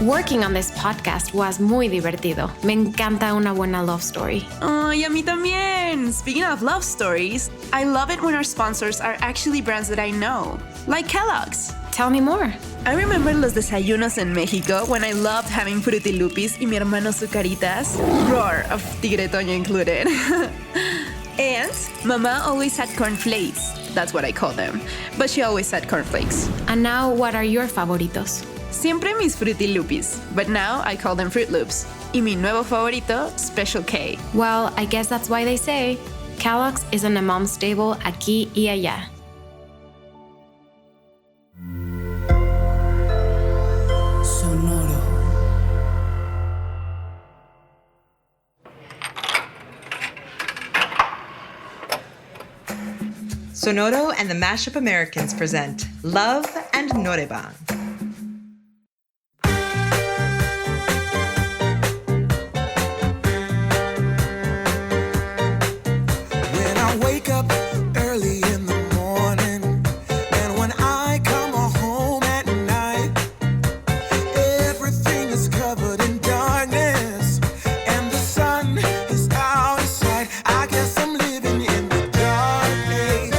Working on this podcast was muy divertido. Me encanta una buena love story. Y a mí también. Speaking of love stories, I love it when our sponsors are actually brands that I know, like Kellogg's. Tell me more. I remember los desayunos in Mexico when I loved having Fruity Lupis y mi hermano Zucaritas. Roar of Tigre Toño included. And Mama always had cornflakes. That's what I call them. But she always had cornflakes. And now, what are your favoritos? Siempre mis Fruity Lupis, but now I call them Fruit Loops. Y mi nuevo favorito, Special K. Well, I guess that's why they say Kellogg's is in a mom's stable aquí y allá. Sonoro. Sonoro and the Mashup Americans present Love and Noraebang. When I wake up early in the morning, and when I come home at night, everything is covered in darkness, and the sun is out of sight. I guess I'm living in the dark age,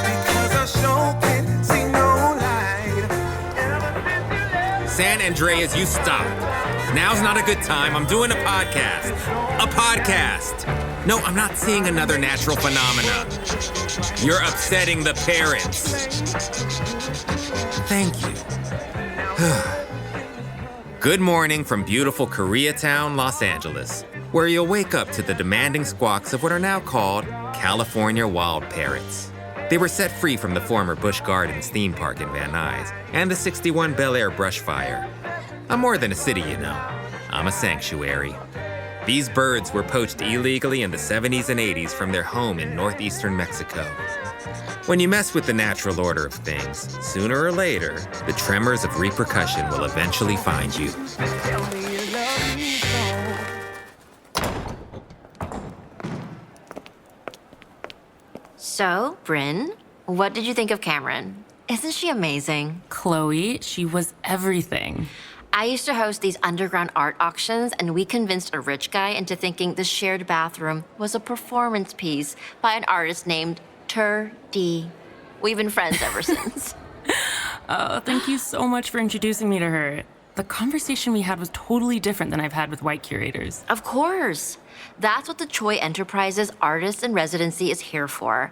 because I sure can't see no light. San Andreas, you stop. Now's not a good time. I'm doing a podcast. A podcast. No, I'm not seeing another natural phenomena. You're upsetting the parents. Thank you. Good morning from beautiful Koreatown, Los Angeles, where you'll wake up to the demanding squawks of what are now called California wild parrots. They were set free from the former Busch Gardens theme park in Van Nuys and the 61 Bel Air brush fire. I'm more than a city, you know. I'm a sanctuary. These birds were poached illegally in the 70s and 80s from their home in northeastern Mexico. When you mess with the natural order of things, sooner or later, the tremors of repercussion will eventually find you. So, Bryn, what did you think of Cameron? Isn't she amazing? Chloe, she was everything. I used to host these underground art auctions, and we convinced a rich guy into thinking the shared bathroom was a performance piece by an artist named D. We've been friends ever since. Oh, thank you so much for introducing me to her. The conversation we had was totally different than I've had with white curators. Of course. That's what the Choi Enterprises Artists in Residency is here for.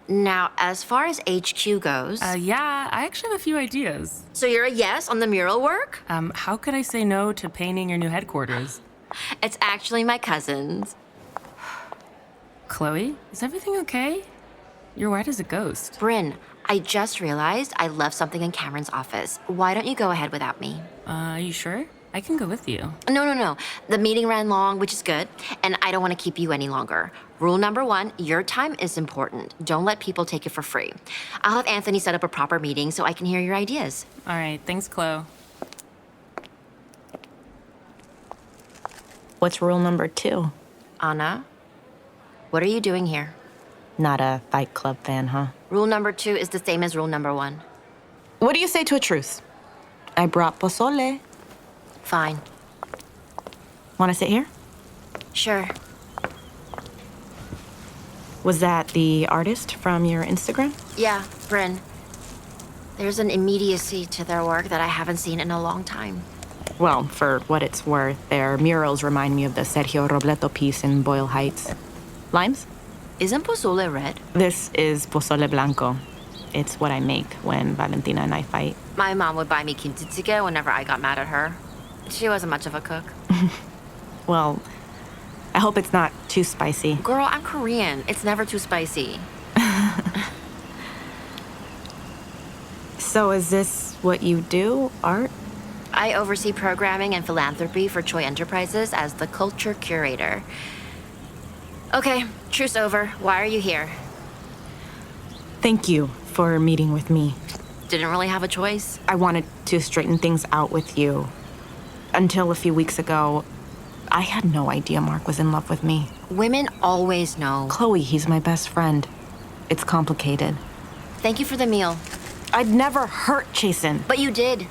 Now, as far as HQ goes... Yeah, I actually have a few ideas. So you're a yes on the mural work? How could I say no to painting your new headquarters? It's actually my cousin's. Chloe, is everything okay? You're white as a ghost. Bryn, I just realized I left something in Cameron's office. Why don't you go ahead without me? You sure? I can go with you. No. The meeting ran long, which is good, and I don't want to keep you any longer. Rule number 1, your time is important. Don't let people take it for free. I'll have Anthony set up a proper meeting so I can hear your ideas. All right, thanks, Chloe. What's rule number 2? Ana, what are you doing here? Not a Fight Club fan, huh? Rule number 2 is the same as rule number 1. What do you say to a truce? I brought pozole. Fine. Want to sit here? Sure. Was that the artist from your Instagram? Yeah, Bryn. There's an immediacy to their work that I haven't seen in a long time. Well, for what it's worth, their murals remind me of the Sergio Robleto piece in Boyle Heights. Limes? Isn't pozole red? This is pozole blanco. It's what I make when Valentina and I fight. My mom would buy me kimchi whenever I got mad at her. She wasn't much of a cook. Well, I hope it's not too spicy. Girl, I'm Korean. It's never too spicy. So is this what you do, art? I oversee programming and philanthropy for Choi Enterprises as the culture curator. Okay, truce over. Why are you here? Thank you for meeting with me. Didn't really have a choice. I wanted to straighten things out with you. Until a few weeks ago, I had no idea Mark was in love with me. Women always know. Chloe, he's my best friend. It's complicated. Thank you for the meal. I'd never hurt Jason. But you did.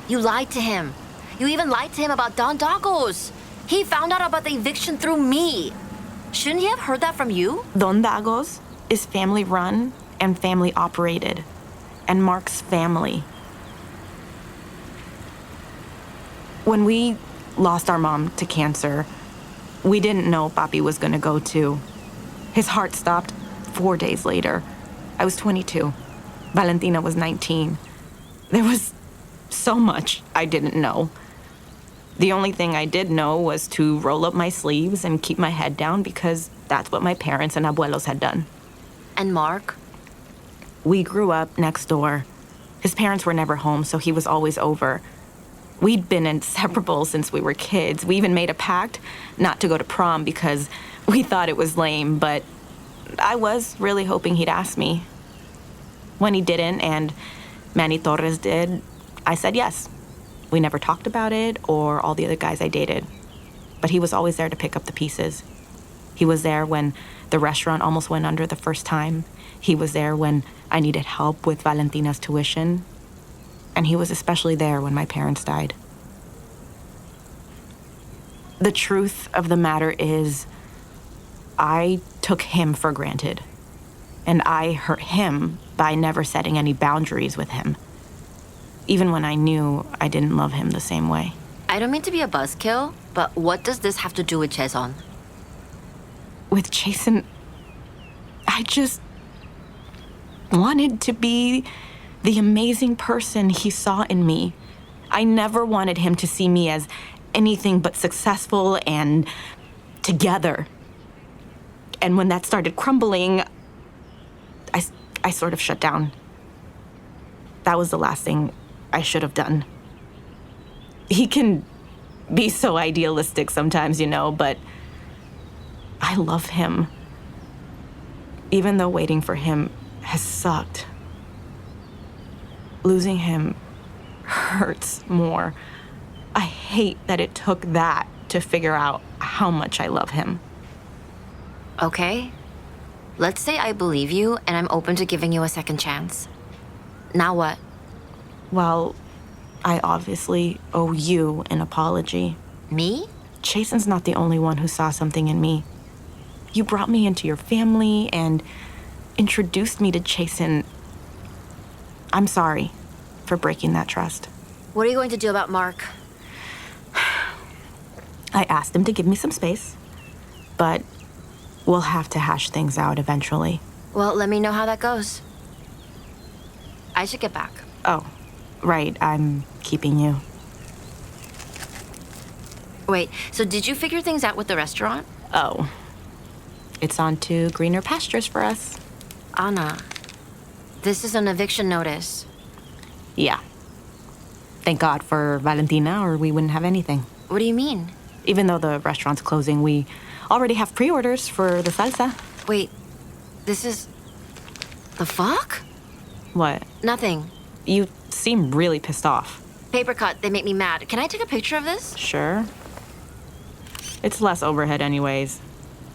You lied to him. You even lied to him about Don Dago's. He found out about the eviction through me. Shouldn't he have heard that from you? Don Dago's is family run and family operated. And Mark's family. When we lost our mom to cancer, we didn't know Papi was gonna go too. His heart stopped 4 days later. I was 22. Valentina was 19. There was so much I didn't know. The only thing I did know was to roll up my sleeves and keep my head down because that's what my parents and abuelos had done. And Mark? We grew up next door. His parents were never home, so he was always over. We'd been inseparable since we were kids. We even made a pact not to go to prom because we thought it was lame, but I was really hoping he'd ask me. When he didn't, and Manny Torres did, I said yes. We never talked about it or all the other guys I dated. But he was always there to pick up the pieces. He was there when the restaurant almost went under the first time. He was there when I needed help with Valentina's tuition. And he was especially there when my parents died. The truth of the matter is, I took him for granted. And I hurt him by never setting any boundaries with him. Even when I knew I didn't love him the same way. I don't mean to be a buzzkill, but what does this have to do with Jaesun? With Jaesun, I just wanted to be the amazing person he saw in me. I never wanted him to see me as anything but successful and together. And when that started crumbling, I sort of shut down. That was the last thing I should have done. He can be so idealistic sometimes, you know, but I love him. Even though waiting for him has sucked. Losing him hurts more. I hate that it took that to figure out how much I love him. Okay. Let's say I believe you and I'm open to giving you a second chance. Now what? Well, I obviously owe you an apology. Me? Jaeson's not the only one who saw something in me. You brought me into your family and introduced me to Jaeson. I'm sorry for breaking that trust. What are you going to do about Mark? I asked him to give me some space, but we'll have to hash things out eventually. Well, let me know how that goes. I should get back. Oh, right, I'm keeping you. Wait, so did you figure things out with the restaurant? Oh, it's on to greener pastures for us. Ana, this is an eviction notice. Yeah. Thank God for Valentina, or we wouldn't have anything. What do you mean? Even though the restaurant's closing, we already have pre-orders for the salsa. Wait, this is... the fuck? What? Nothing. You seem really pissed off. Paper cut, they make me mad. Can I take a picture of this? Sure. It's less overhead anyways.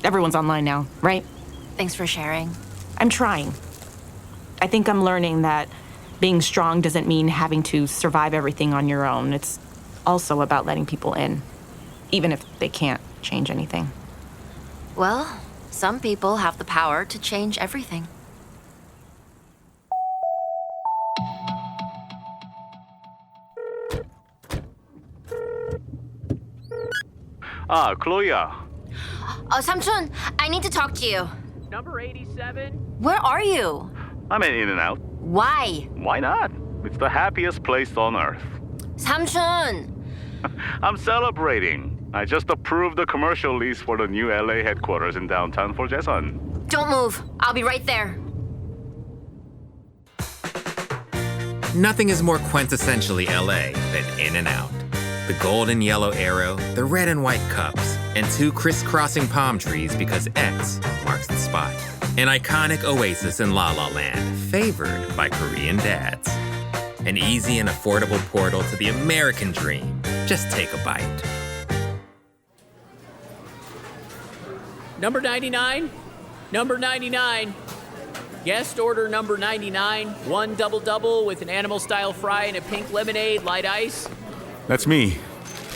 Everyone's online now, right? Thanks for sharing. I'm trying. I think I'm learning that being strong doesn't mean having to survive everything on your own. It's also about letting people in, even if they can't change anything. Well, some people have the power to change everything. Chloe야. Samchun, I need to talk to you. Number 87? Where are you? I'm an In and Out. Why? Why not? It's the happiest place on earth. Samchun! I'm celebrating. I just approved the commercial lease for the new LA headquarters in downtown for Jaesun. Don't move. I'll be right there. Nothing is more quintessentially LA than In and Out. The golden yellow arrow, the red and white cups, and two crisscrossing palm trees because X marks the spot. An iconic oasis in La La Land, favored by Korean dads. An easy and affordable portal to the American dream. Just take a bite. Number 99? Number 99. Guest order number 99, one double-double with an animal-style fry and a pink lemonade, light ice. That's me.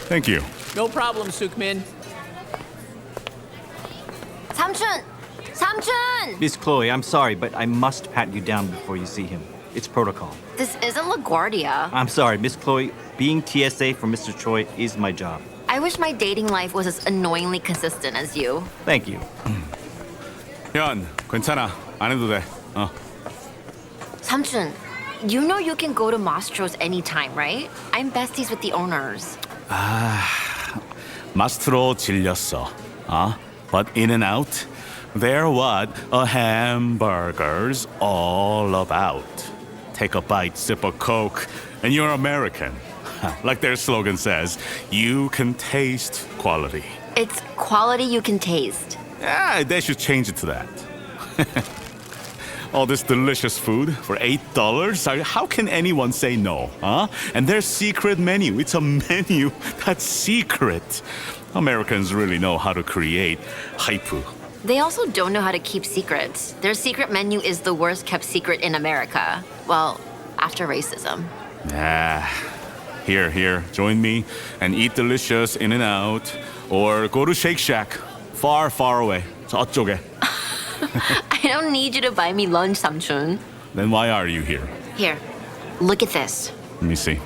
Thank you. No problem, Sukmin. Samchun! Samchun! Miss Chloe, I'm sorry, but I must pat you down before you see him. It's protocol. This isn't LaGuardia. I'm sorry, Miss Chloe. Being TSA for Mr. Choi is my job. I wish my dating life was as annoyingly consistent as you. Thank you. 현, 괜찮아. 안 해도 돼. Samchun, you know you can go to Mastro's anytime, right? I'm besties with the owners. 마스트로 질렸어. But in and out, they're what a hamburger's all about. Take a bite, sip a Coke, and you're American. Like their slogan says, you can taste quality. It's quality you can taste. Yeah, they should change it to that. All this delicious food for $8? How can anyone say no, And their secret menu, it's a menu that's secret. Americans really know how to create haipu. They also don't know how to keep secrets. Their secret menu is the worst kept secret in America. Well, after racism. Here, join me and eat delicious In and Out or go to Shake Shack, far, far away. 저쪽에. I don't need you to buy me lunch, Samchun. Then why are you here? Here, look at this. Let me see.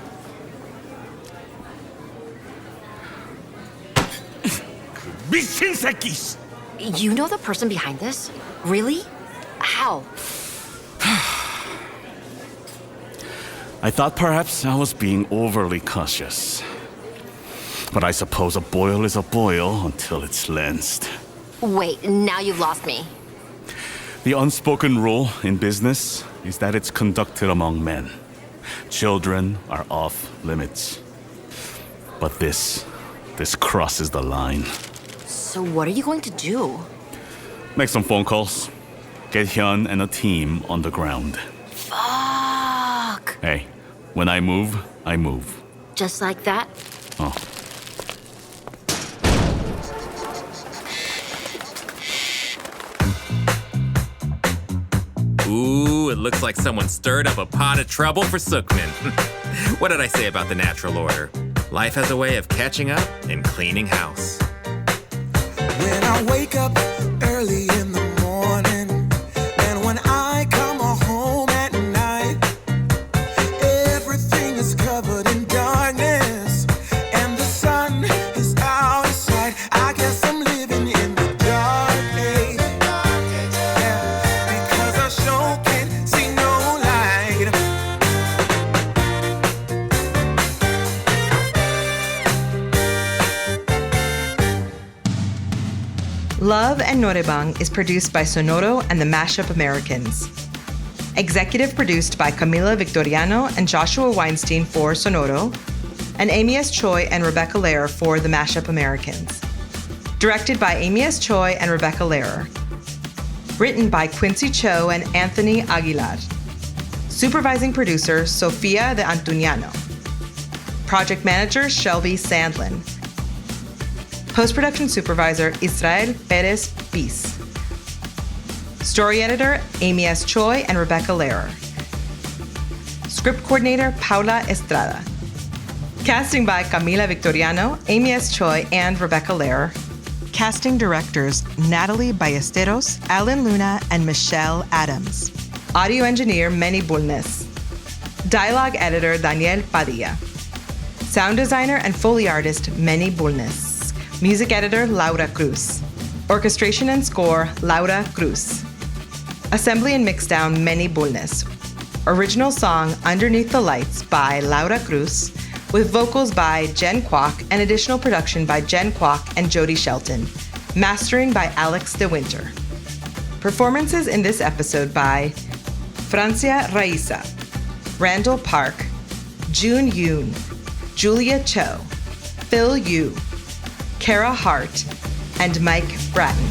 미친 새끼! You know the person behind this? Really? How? I thought perhaps I was being overly cautious. But I suppose a boil is a boil until it's cleansed. Wait, now you've lost me. The unspoken rule in business is that it's conducted among men. Children are off limits. But this crosses the line. So what are you going to do? Make some phone calls. Get Hyun and a team on the ground. Fuck! Hey, when I move, I move. Just like that? Oh. Ooh, it looks like someone stirred up a pot of trouble for Sukmin. What did I say about the natural order? Life has a way of catching up and cleaning house. When I wake up early in the morning, and when I come home at night, everything is covered in darkness, and the sun is out of sight. I guess I'm living in the dark age, because I sure can't see no light. Love and Noraebang is produced by Sonoro and the Mashup Americans. Executive produced by Camila Victoriano and Joshua Weinstein for Sonoro, and Amy S. Choi and Rebecca Lehrer for the Mashup Americans. Directed by Amy S. Choi and Rebecca Lehrer. Written by Quincy Cho and Anthony Aguilar. Supervising producer, Sofia de Antuniano. Project manager, Shelby Sandlin. Post-production supervisor, Israel Perez Piz. Story editor, Amy S. Choi and Rebecca Lehrer. Script coordinator, Paula Estrada. Casting by Camila Victoriano, Amy S. Choi, and Rebecca Lehrer. Casting directors, Natalie Ballesteros, Alan Luna, and Michelle Adams. Audio engineer, Manny Bulnes. Dialogue editor, Daniel Padilla. Sound designer and Foley artist, Manny Bulnes. Music editor, Laura Cruz. Orchestration and score, Laura Cruz. Assembly and mixdown, Manny Bulnes. Original song, Underneath the Lights by Laura Cruz, with vocals by Jen Kwok and additional production by Jen Kwok and Jody Shelton. Mastering by Alex DeWinter. Performances in this episode by Francia Raisa, Randall Park, June Yoon, Julia Cho, Phil Yu, Kara Hart, and Mike Bratton.